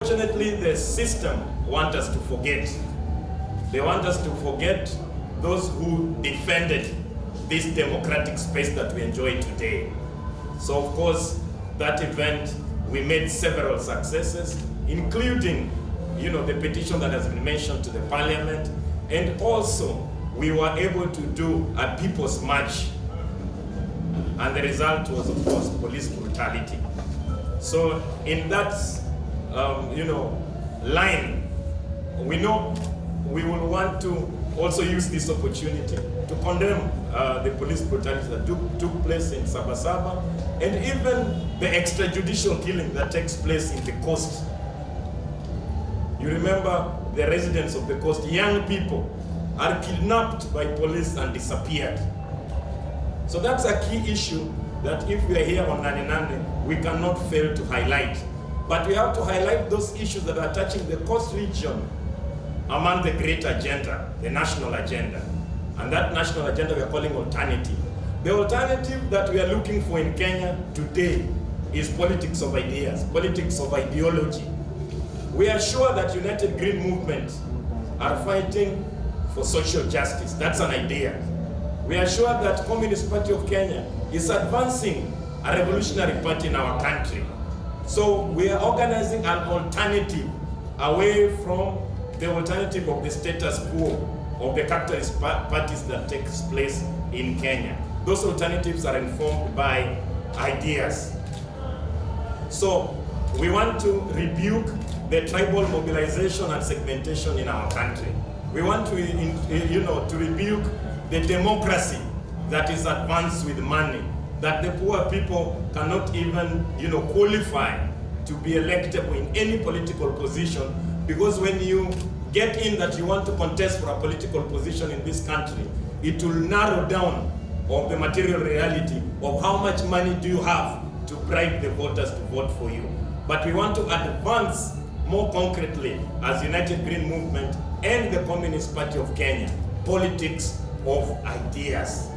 Unfortunately, the system wants us to forget. They want us to forget those who defended this democratic space that we enjoy today. So, of course, that event, we made several successes, including, the petition that has been mentioned to the parliament, and also we were able to do a people's march, and the result was, of course, police brutality. So, in that line, we know we will want to also use this opportunity to condemn the police brutality that took place in Sabasaba, and even the extrajudicial killing that takes place in the coast. You remember the residents of the coast, young people, are kidnapped by police and disappeared. So that's a key issue that if we are here on Nane, we cannot fail to highlight. But we have to highlight those issues that are touching the coast region among the great agenda, the national agenda. And that national agenda we are calling alternative. The alternative that we are looking for in Kenya today is politics of ideas, politics of ideology. We are sure that United Green Movement are fighting for social justice. That's an idea. We are sure that Communist Party of Kenya is advancing a revolutionary party in our country. So we are organizing an alternative away from the alternative of the status quo of the capitalist parties that takes place in Kenya. Those alternatives are informed by ideas. So we want to rebuke the tribal mobilization and segmentation in our country. We want to, to rebuke the democracy that is advanced with money, that the poor people cannot even, qualify to be electable in any political position, because when you get in that you want to contest for a political position in this country, it will narrow down of the material reality of how much money do you have to bribe the voters to vote for you. But we want to advance more concretely as United Green Movement and the Communist Party of Kenya, politics of ideas.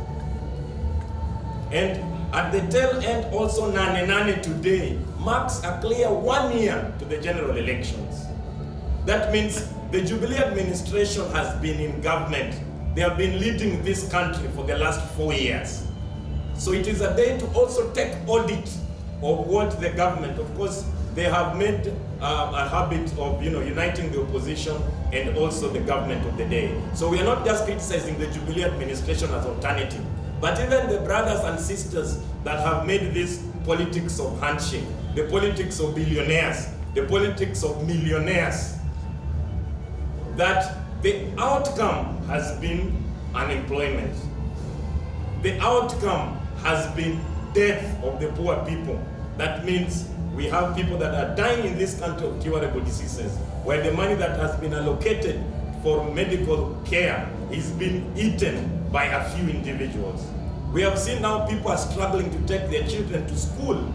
And at the tail end also, Nane today marks a clear 1 year to the general elections. That means the Jubilee administration has been in government. They have been leading this country for the last 4 years. So it is a day to also take audit of what the government, of course, they have made a habit of uniting the opposition and also the government of the day. So we are not just criticizing the Jubilee administration as alternative, but even the brothers and sisters that have made this politics of handshake, the politics of billionaires, the politics of millionaires, that the outcome has been unemployment. The outcome has been death of the poor people. That means we have people that are dying in this country of curable diseases, where the money that has been allocated for medical care is being eaten by a few individuals. We have seen now people are struggling to take their children to school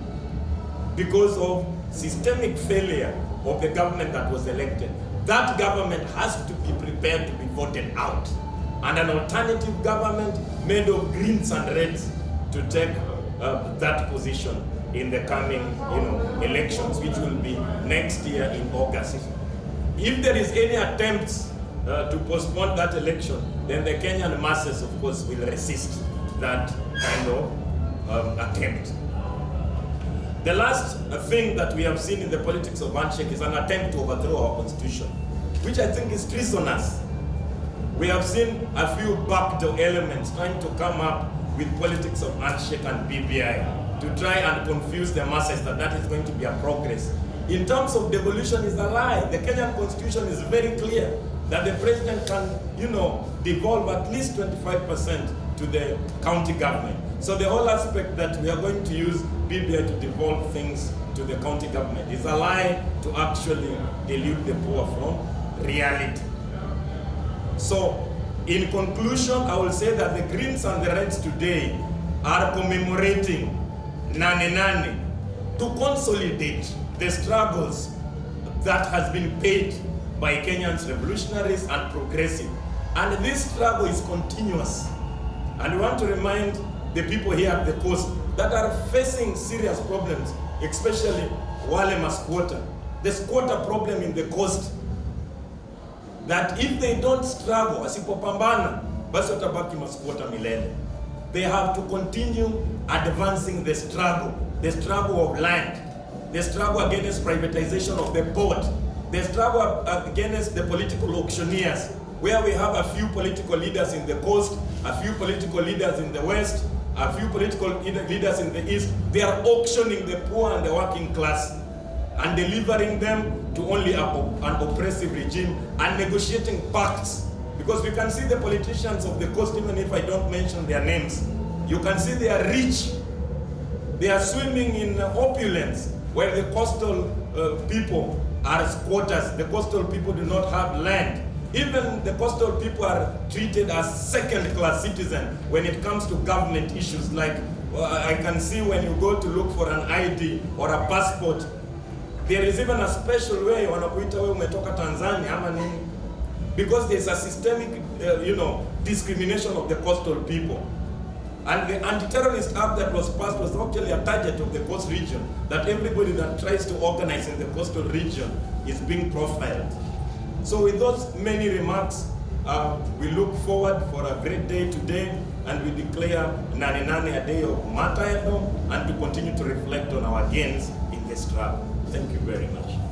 because of systemic failure of the government that was elected. That government has to be prepared to be voted out, and an alternative government made of greens and reds to take that position in the coming elections, which will be next year in August. If there is any attempts to postpone that election, then the Kenyan masses, of course, will resist that kind of attempt. The last thing that we have seen in the politics of handshake is an attempt to overthrow our constitution, which I think is treasonous. We have seen a few backdoor elements trying to come up with politics of handshake and BBI to try and confuse the masses that is going to be a progress. In terms of devolution, is a lie. The Kenyan constitution is very clear that the president can, devolve at least 25% to the county government. So the whole aspect that we are going to use BBI to devolve things to the county government is a lie to actually delude the poor from reality. So in conclusion, I will say that the Greens and the Reds today are commemorating Nane to consolidate the struggles that has been paid by Kenyans revolutionaries and progressive. And this struggle is continuous. And we want to remind the people here at the coast that are facing serious problems, especially Wale Maskwota, the squatter problem in the coast, that if they don't struggle, asipopambana, basi watabaki masquatter milele. They have to continue advancing the struggle of land, the struggle against privatization of the port, the struggle against the political auctioneers, where we have a few political leaders in the coast, a few political leaders in the west, a few political leaders in the east. They are auctioning the poor and the working class and delivering them to only an oppressive regime and negotiating pacts. Because we can see the politicians of the coast, even if I don't mention their names, you can see they are rich. They are swimming in opulence, where the coastal people are squatters. The coastal people do not have land. Even the coastal people are treated as second-class citizens when it comes to government issues. Like, I can see when you go to look for an ID or a passport, there is even a special way, wanakuita wewe umetoka Tanzania ama nini, because there's a systemic, discrimination of the coastal people. And the anti-terrorist act that was passed was actually a target of the coast region, that everybody that tries to organize in the coastal region is being profiled. So with those many remarks, we look forward for a great day today, and we declare Nane a day of martyrdom, and to continue to reflect on our gains in this struggle. Thank you very much.